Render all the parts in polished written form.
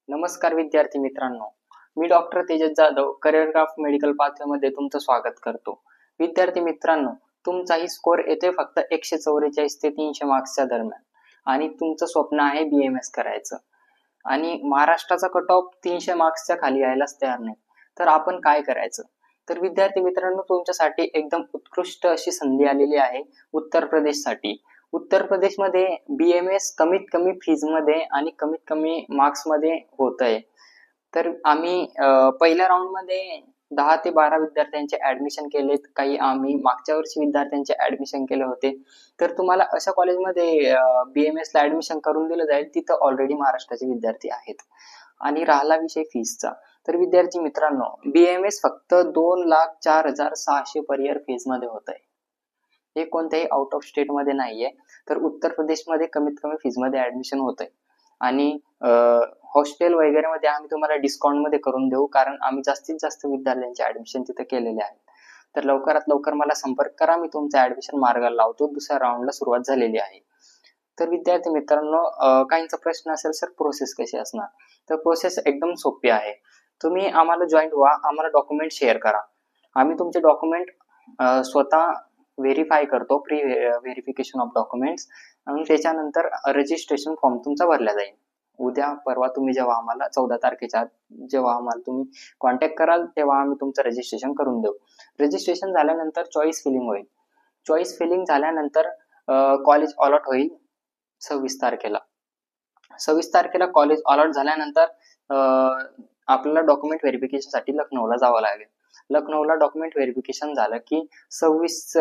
नमस्कार विद्यार्थी मित्रांनो, मी डॉक्टर तेजस जाधव करिअरग्राफ मेडिकल पाथवेमध्ये तुमचं स्वागत करतो. विद्यार्थी मित्रांनो, तुमचाही स्कोर येतोय फक्त 144 ते 300 मार्क्सच्या दरम्यान आणि तुमचं स्वप्न आहे BMS करायचं आणि महाराष्ट्राचा कट ऑफ 300 मार्क्सच्या खाली यायलाच तयार नाही. तर आपण काय करायचं? तर विद्यार्थी मित्रांनो, तुमच्यासाठी एकदम उत्कृष्ट अशी संधी आलेली आहे उत्तर प्रदेशसाठी. उत्तर प्रदेशमध्ये BMS कमीत कमी फीजमध्ये आणि कमीत कमी मार्क्समध्ये होतंय. तर आम्ही पहिल्या राऊंडमध्ये 10 ते 12 विद्यार्थ्यांचे ऍडमिशन केलेत. काही आम्ही मागच्या वर्षी विद्यार्थ्यांचे ऍडमिशन केले होते. तर तुम्हाला अशा कॉलेजमध्ये BMS ला ऍडमिशन करून दिलं जाईल तिथं ऑलरेडी महाराष्ट्राचे विद्यार्थी आहेत. आणि राहिला विषय फीसचा, तर विद्यार्थी मित्रांनो, BMS फक्त 2,04,600 पर इयर फीजमध्ये होत आहे. हे कोणत्याही आउट ऑफ स्टेट मध्ये नाहीये. तर उत्तर प्रदेशमध्ये कमीत कमी फीजमध्ये ऍडमिशन होत आहे आणि हॉस्टेल वगैरे मध्ये आम्ही तुम्हाला डिस्काउंट मध्ये करून देऊ, कारण आम्ही जास्तीत जास्त विद्यार्थ्यांचे ऍडमिशन तिथे केलेले आहेत. तर लवकरात लवकर मला संपर्क करा, मी तुमचं ऍडमिशन मार्गाला लावतो. दुसऱ्या राऊंडला सुरुवात झालेली आहे. तर विद्यार्थी मित्रांनो, काहींचा प्रश्न असेल सर प्रोसेस कशी असणार, तर प्रोसेस एकदम सोपी आहे. तुम्ही आम्हाला जॉईन व्हा, आम्हाला डॉक्युमेंट शेअर करा. आम्ही तुमचे डॉक्युमेंट स्वतः व्हेरीफाय करतो, प्री व्हेरिफिकेशन ऑफ डॉक्युमेंट्स, आणि त्याच्यानंतर रजिस्ट्रेशन फॉर्म तुमचा भरला जाईल. उद्या परवा तुम्ही जेव्हा आम्हाला 14 तारखेच्या आत जेव्हा आम्हाला तुम्ही कॉन्टॅक्ट कराल तेव्हा आम्ही तुमचं रजिस्ट्रेशन करून देऊ. रजिस्ट्रेशन झाल्यानंतर चॉईस फिलिंग होईल. चॉईस फिलिंग झाल्यानंतर कॉलेज अलॉट होईल 26 तारखेला. 26 तारखेला कॉलेज अलॉट झाल्यानंतर आपल्याला डॉक्युमेंट व्हेरिफिकेशनसाठी लखनौला जावं लागेल. लखनौला डॉक्युमेंट व्हेरिफिकेशन झालं की 26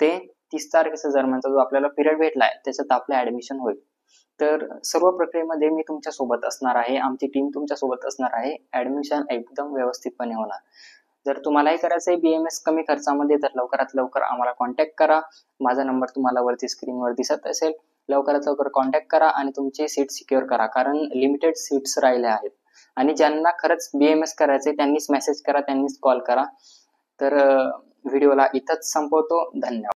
ते 30 तारखेच्या दरम्यानचा जो आपल्याला पिरियड भेटलाय त्याच्यात आपलं ऍडमिशन होईल. तर सर्व प्रक्रियेमध्ये मी तुमच्या सोबत असणार आहे, आमची टीम तुमच्या सोबत असणार आहे. ऍडमिशन एकदम व्यवस्थितपणे होणार. जर तुम्हालाही करायचं आहे BMS कमी खर्चामध्ये, तर लवकरात लवकर आम्हाला कॉन्टॅक्ट करा. माझा नंबर तुम्हाला वरती स्क्रीनवर दिसत असेल. लवकरात लवकर कॉन्टॅक्ट करा आणि तुमची सीट सिक्युअर करा, कारण लिमिटेड सीट्स राहिले आहेत. आणि ज्यांना खरंच BMS करायचे त्यांनीच मेसेज करा, त्यांनीच कॉल करा. तर व्हिडिओला इथंच संपवतो. धन्यवाद.